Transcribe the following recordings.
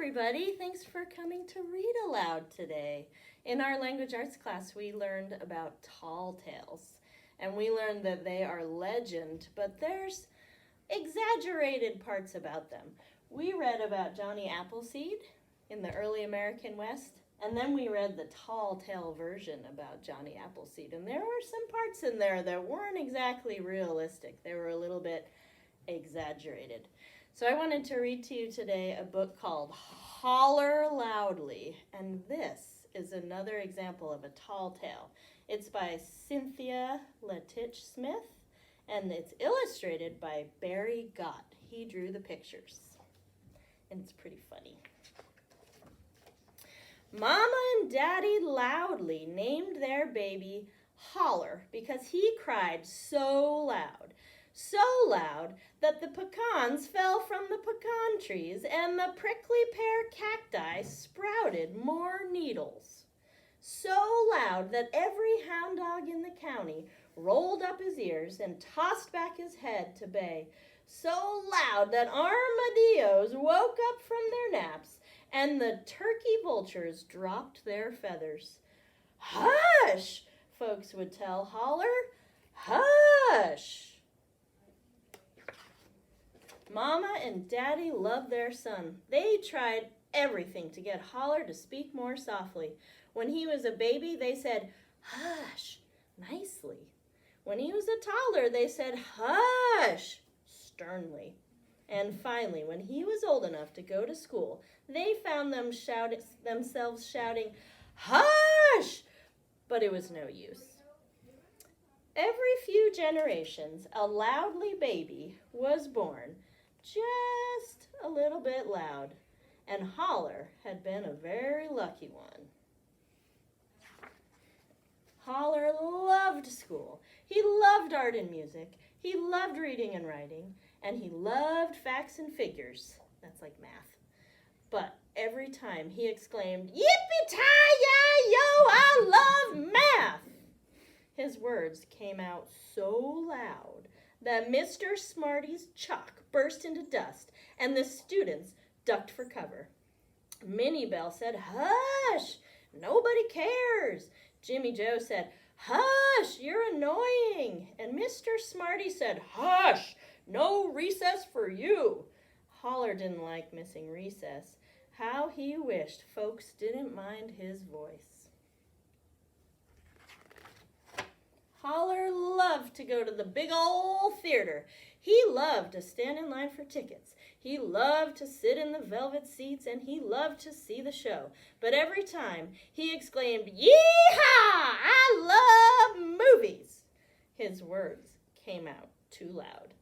everybody. Thanks for coming to read aloud today. In our language arts class, we learned about tall tales, and we learned that they are legend, but there's exaggerated parts about them. We read about Johnny Appleseed in the early American West, and then we read the tall tale version about Johnny Appleseed, and there were some parts in there that weren't exactly realistic. They were a little bit exaggerated. So I wanted to read to you today a book called Holler Loudly, and this is another example of a tall tale. It's by Cynthia Letitch Smith, and it's illustrated by Barry Gott. He drew the pictures, and it's pretty funny. Mama and Daddy loudly named their baby Holler because he cried so loud that the pecans fell from the pecan trees and the prickly pear cacti sprouted more needles. So loud that every hound dog in the county rolled up his ears and tossed back his head to bay. So loud that armadillos woke up from their naps and the turkey vultures dropped their feathers. Hush, folks would tell Holler. Hush. Mama and Daddy loved their son. They tried everything to get Holler to speak more softly. When he was a baby, they said, hush, nicely. When he was a toddler, they said, hush, sternly. And finally, when he was old enough to go to school, they found themselves shouting, hush! But it was no use. Every few generations, a loudly baby was born, just a little bit loud, and Holler had been a very lucky one. Holler loved school. He loved art and music. He loved reading and writing, and he loved facts and figures. That's like math. But every time he exclaimed, yippee-ki-yay-yo, I love math! His words came out so loud that Mr. Smarty's chalk burst into dust, and the students ducked for cover. Minnie Bell said, hush, nobody cares. Jimmy Joe said, hush, you're annoying. And Mr. Smarty said, hush, no recess for you. Holler didn't like missing recess. How he wished folks didn't mind his voice. Holler loved to go to the big old theater. He loved to stand in line for tickets. He loved to sit in the velvet seats, and he loved to see the show. But every time he exclaimed, yee-haw, I love movies, his words came out too loud.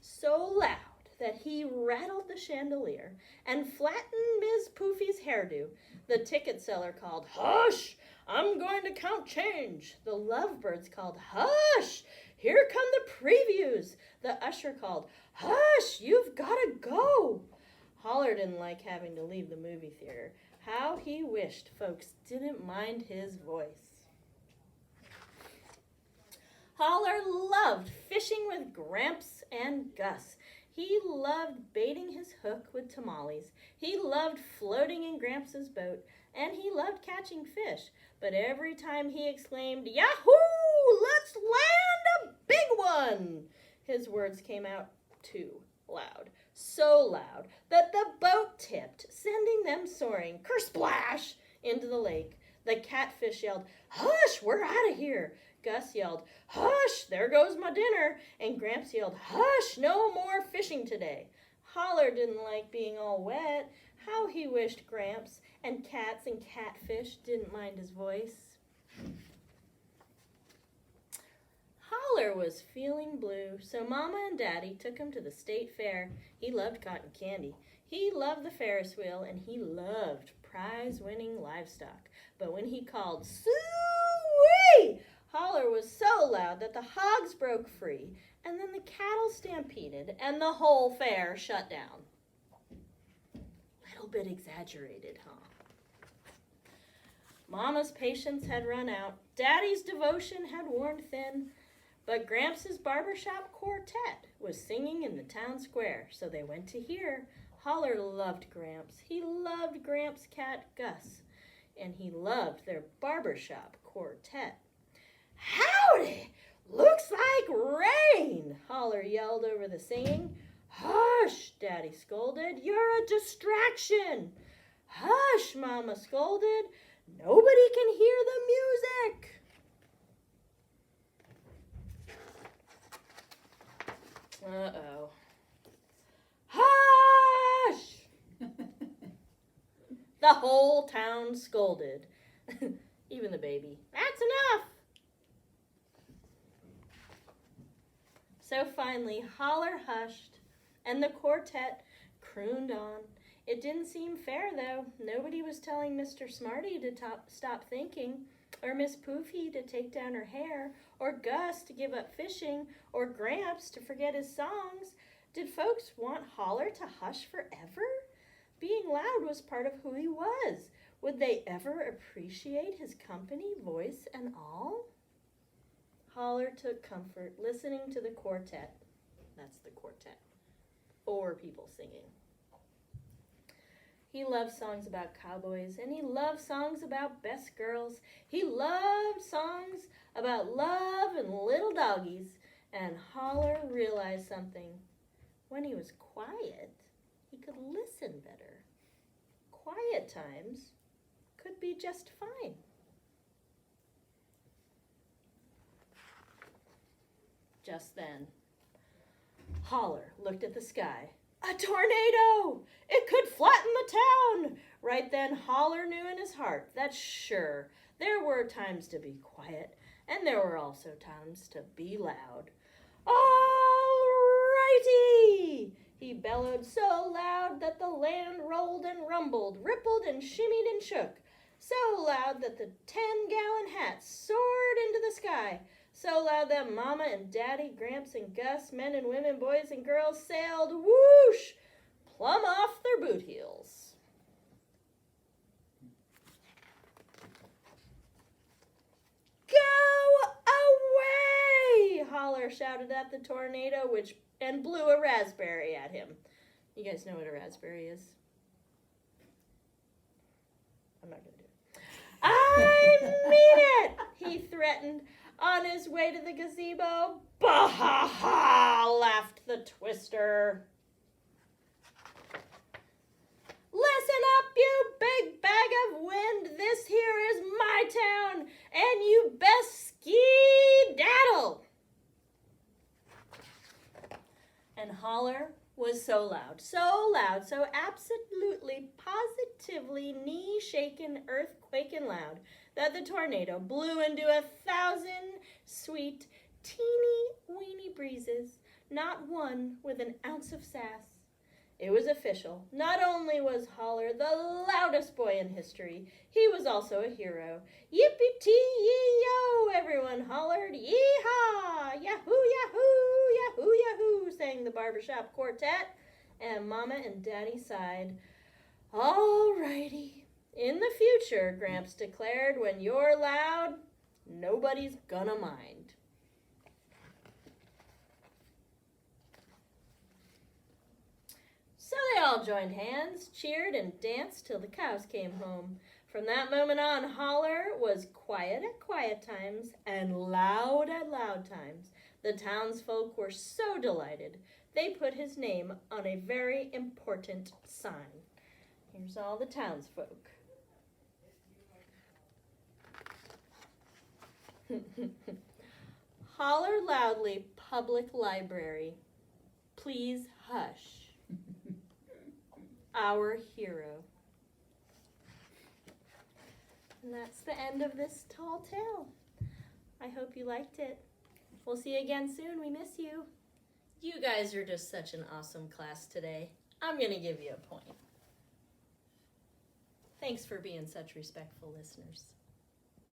So loud that he rattled the chandelier and flattened Ms. Poofy's hairdo. The ticket seller called, hush, I'm going to count change. The lovebirds called, hush, here come the previews. The usher called, hush, you've got to go. Holler didn't like having to leave the movie theater. How he wished folks didn't mind his voice. Holler loved fishing with Gramps and Gus. He loved baiting his hook with tamales. He loved floating in Gramps' boat, and he loved catching fish. But every time he exclaimed, Yahoo! Let's land a big one! His words came out too loud, so loud that the boat tipped, sending them soaring, kersplash, into the lake. The catfish yelled, hush, we're out of here. Gus yelled, hush, there goes my dinner. And Gramps yelled, hush, no more fishing today. Holler didn't like being all wet. How he wished Gramps and cats and catfish didn't mind his voice. Holler was feeling blue, so Mama and Daddy took him to the state fair. He loved cotton candy. He loved the Ferris wheel, and he loved prize-winning livestock. But when he called, Soo-wee! Holler was so loud that the hogs broke free, and then the cattle stampeded, and the whole fair shut down. Little bit exaggerated, huh? Mama's patience had run out. Daddy's devotion had worn thin. But Gramps' barbershop quartet was singing in the town square, so they went to hear Holler loved Gramps. He loved Gramps' cat, Gus. And he loved their barbershop quartet. "Howdy! Looks like rain!" Holler yelled over the singing. "Hush!" Daddy scolded. "You're a distraction!" "Hush!" Mama scolded. "Nobody can hear the music!" Uh-oh. "Hush!" The whole town scolded. Even the baby. "That's enough!" So finally, Holler hushed, and the quartet crooned on. It didn't seem fair, though. Nobody was telling Mr. Smarty to stop thinking, or Miss Poofy to take down her hair, or Gus to give up fishing, or Gramps to forget his songs. Did folks want Holler to hush forever? Being loud was part of who he was. Would they ever appreciate his company, voice, and all? Holler took comfort listening to the quartet. That's the quartet. 4 people singing. He loved songs about cowboys, and he loved songs about best girls. He loved songs about love and little doggies. And Holler realized something. When he was quiet, he could listen better. Quiet times could be just fine. Just then, Holler looked at the sky. A tornado! It could flatten the town! Right then, Holler knew in his heart that sure, there were times to be quiet, and there were also times to be loud. "All righty!" He bellowed so loud that the land rolled and rumbled, rippled and shimmied and shook. So loud that the 10-gallon hat soared into the sky. So loud that Mama and Daddy, Gramps and Gus, men and women, boys and girls sailed whoosh, plumb off their boot heels. "Go away!" Holler shouted at the tornado, and blew a raspberry at him. You guys know what a raspberry is? I'm not going to do it. "I mean it!" he threatened. On his way to the gazebo, "Bah-ha-ha!" laughed the twister. "Listen up, you big bag of wind. This here is my town, and you best ski-daddle." And Holler was so loud, so absolutely, positively knee-shaking, earthquaking loud, that the tornado blew into 1,000 sweet, teeny-weeny breezes, not one with an ounce of sass. It was official. Not only was Holler the loudest boy in history, he was also a hero. "Yippee-tee-yee-yo!" everyone hollered. "Yee-haw! Yahoo, yahoo, yahoo, yahoo!" sang the barbershop quartet, and Mama and Daddy sighed. "All righty. In the future," Gramps declared, "when you're loud, nobody's gonna mind." So they all joined hands, cheered, and danced till the cows came home. From that moment on, Holler was quiet at quiet times and loud at loud times. The townsfolk were so delighted, they put his name on a very important sign. Here's all the townsfolk. Holler Loudly Public Library. Please hush. Our hero. And that's the end of this tall tale. I hope you liked it. We'll see you again soon. We miss you. You guys are just such an awesome class today. I'm going to give you a point. Thanks for being such respectful listeners.